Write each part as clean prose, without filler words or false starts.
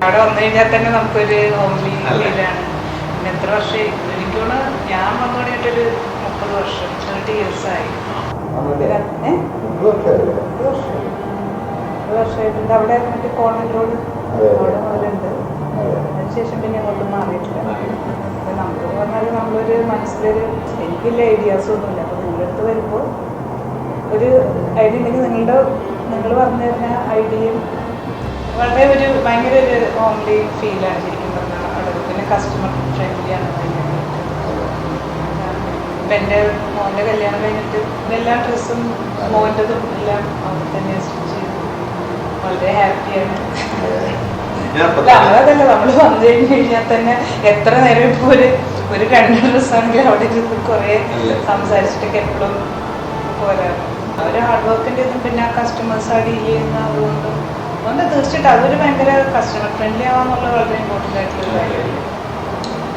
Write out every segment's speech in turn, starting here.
അവിടെ വന്നു കഴിഞ്ഞാൽ തന്നെ നമുക്കൊരു ഹോംലി ഫീലാണ്. പിന്നെ എത്ര വർഷം എനിക്കോണ് ഞാൻ വന്നു തുടങ്ങിയിട്ടൊരു 30 വർഷം 30 years ആയി. 1 വർഷമായിട്ടുണ്ട്. അവിടെ മറ്റേ കോൺവെന്റ് റോഡ് അവിടെ മുതലുണ്ട്. അതിനുശേഷം പിന്നെ അങ്ങോട്ട് മാറിയിട്ടില്ല. നമുക്ക് പറഞ്ഞാൽ നമ്മളൊരു മനസ്സിലൊരു എനിക്കില്ല ഐഡിയാസും ഒന്നുമില്ല. അപ്പോൾ നിങ്ങളുടെ അടുത്ത് വരുമ്പോൾ ഒരു ഐഡിയ ഉണ്ടെങ്കിൽ നിങ്ങൾ പറഞ്ഞു തരുന്ന ഐഡിയയും വളരെ ഭയങ്കര ഒരു ഹോംലി ഫീലാണ് ശരിക്കും പറഞ്ഞാൽ അവിടെ. പിന്നെ കസ്റ്റമർ ഫ്രണ്ട്ലിയാണ് ഭയങ്കര. ഇപ്പം എൻ്റെ മോൻ്റെ കല്യാണം കഴിഞ്ഞിട്ട് എല്ലാ ഡ്രസ്സും മോൻ്റെതും എല്ലാം അവിടെ തന്നെ സ്റ്റിച്ച് ചെയ്തു. വളരെ ഹാപ്പിയാണ്. അതല്ല നമ്മൾ വന്നു കഴിഞ്ഞാൽ തന്നെ എത്ര നേരം ഇപ്പോൾ ഒരു 2 ഡ്രസ്സാണെങ്കിൽ അവിടെ ഇരുന്ന് കുറേ സംസാരിച്ചിട്ടൊക്കെ എപ്പോഴും പോരാണ്. അവർ ഹാർഡ് വർക്കിൻ്റെ ഇതും പിന്നെ ആ കസ്റ്റമേഴ്സ് ഡീൽ ചെയ്യുന്ന അതുകൊണ്ട് തീർച്ചയായിട്ടും അതൊരു ഭയങ്കര കസ്റ്റമർ ഫ്രണ്ട്ലി ആവാന്നുള്ള വളരെ ഇമ്പോർട്ടൻ്റ് ആയിട്ടുള്ള കാര്യമാണ്.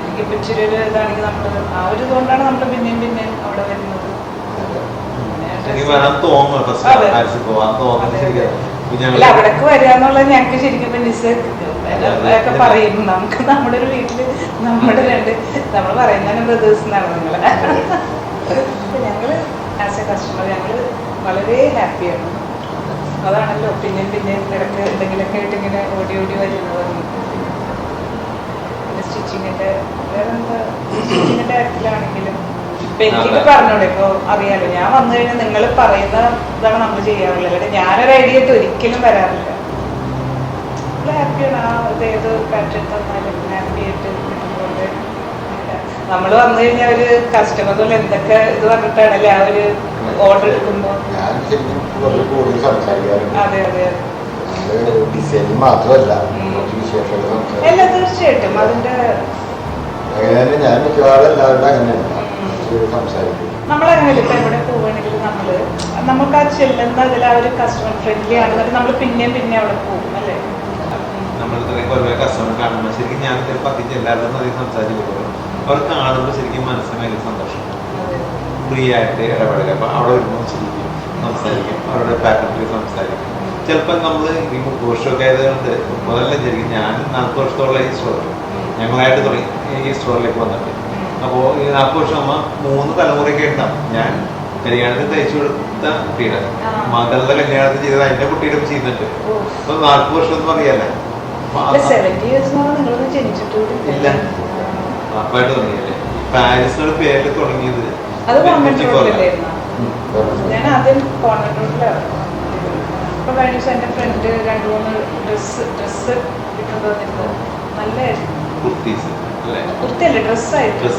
എനിക്കിപ്പോൾ ഇച്ചിരി ഒരു ഇതാണെങ്കിൽ നമ്മൾ ആ ഒരു ഇതുകൊണ്ടാണ് നമ്മൾ പിന്നെയും അവിടെ വരുന്നത്. അല്ല അവിടേക്ക് വരിക എന്നുള്ളത് ഞങ്ങൾക്ക് ശരിക്കും ഒക്കെ പറയും. നമുക്ക് നമ്മുടെ ഒരു വീട്ടിൽ നമ്മുടെ നമ്മൾ പറയുന്നതിന് ബ്രദേഴ്സ് എന്നാണ് നിങ്ങളെ. ഞങ്ങൾ ആസ് എ കസ്റ്റമർ ഞങ്ങൾ വളരെ ഹാപ്പിയാണ്. അതാണല്ലോ പിന്നെ ഇടയ്ക്ക് എന്തെങ്കിലുമൊക്കെ ആയിട്ട് ഇങ്ങനെ ഓടി വരുന്നത്. പിന്നെ സ്റ്റിച്ചിങ്ങിൻ്റെ കാര്യത്തിലാണെങ്കിലും ഇപ്പം എനിക്കൊക്കെ പറഞ്ഞോളൂ. ഇപ്പോൾ അറിയാലോ ഞാൻ വന്നു കഴിഞ്ഞാൽ നിങ്ങൾ പറയുന്ന ഇതാണ് നമ്മൾ ചെയ്യാറുള്ളത്. അല്ലാതെ ഞാനൊരു ഐഡിയ ആയിട്ട് ഒരിക്കലും വരാറില്ല. നമ്മൾ ഹാപ്പിയാണ്. ആ ഏത് പാറ്റേൺ തന്നാലും ഹാപ്പി ആയിട്ട് കിട്ടുന്നത്. നമ്മൾ വന്നു കഴിഞ്ഞാൽ ഒരു കസ്റ്റമറിൽ എന്തൊക്കെ ഇത് പറഞ്ഞിട്ടാണല്ലേ ആ ഒരു ഓർഡർ എടുക്കുമ്പോൾ. അതെ അല്ല തീർച്ചയായിട്ടും അതിന്റെ നമ്മളങ്ങനെ ഇപ്പം എവിടെ പോവുകയാണെങ്കിലും നമുക്ക് ആ ചെല്ലുന്ന അതിൽ ആ ഒരു കസ്റ്റമർ ഫ്രണ്ട്ലി ആണെന്നിട്ട് നമ്മൾ പിന്നെ അവിടെ പോകും അല്ലേ. നമ്മൾ കസ്റ്റമർ കാണുമ്പോൾ ശരിക്കും ഞാൻ പതിച്ച് എല്ലാവരും അധികം സംസാരിച്ചു അവർ കാണുമ്പോൾ ശരിക്കും മനസ്സിന് ഭയങ്കര സന്തോഷം. ഫ്രീ ആയിട്ട് ഇടപെടുക. അപ്പം അവിടെ വരുമ്പോൾ ശരിക്കും സംസാരിക്കും, അവരുടെ പാറ്റേൺ സംസാരിക്കും. ചിലപ്പോൾ നമ്മൾ ഈ 30 വർഷമൊക്കെ ആയതുകൊണ്ട് മുതലെല്ലാം ശരിക്കും ഞാൻ 40 വർഷത്തോളം ഈ സ്റ്റോറിൽ ഞങ്ങളായിട്ട് തുടങ്ങി ഈ സ്റ്റോറിലേക്ക് വന്നിട്ട്. അപ്പോൾ ഈ 40 വർഷം ആകുമ്പോൾ 3 തലമുറയൊക്കെ ഉണ്ടാവും. ഞാൻ കല്യാണത്തിന് തയ്ച്ചു കൊടുത്ത കുട്ടിയുടെ മകളുടെ കല്യാണത്തിന് ചെയ്തത് അതിൻ്റെ കുട്ടിയുടെ ചെയ്യുന്നുണ്ട്. അപ്പോൾ 40 വർഷം ഒന്നും അറിയാല്ല. ഇല്ല ഉറപ്പായിട്ട് തുടങ്ങിയല്ലേ. പാരീസിനോട് പേരിൽ തുടങ്ങിയത് ഞാൻ ആദ്യം കോൺവെന്റ് റോഡിലാണ്. ഇപ്പൊ കഴിഞ്ഞ ദിവസം എൻ്റെ ഫ്രണ്ട് 2-3 ഡ്രസ്സ് ഇട്ടു തന്നിരുന്നത്. നല്ല കുർത്തിയല്ലേ ഡ്രസ്സായിരുന്നു.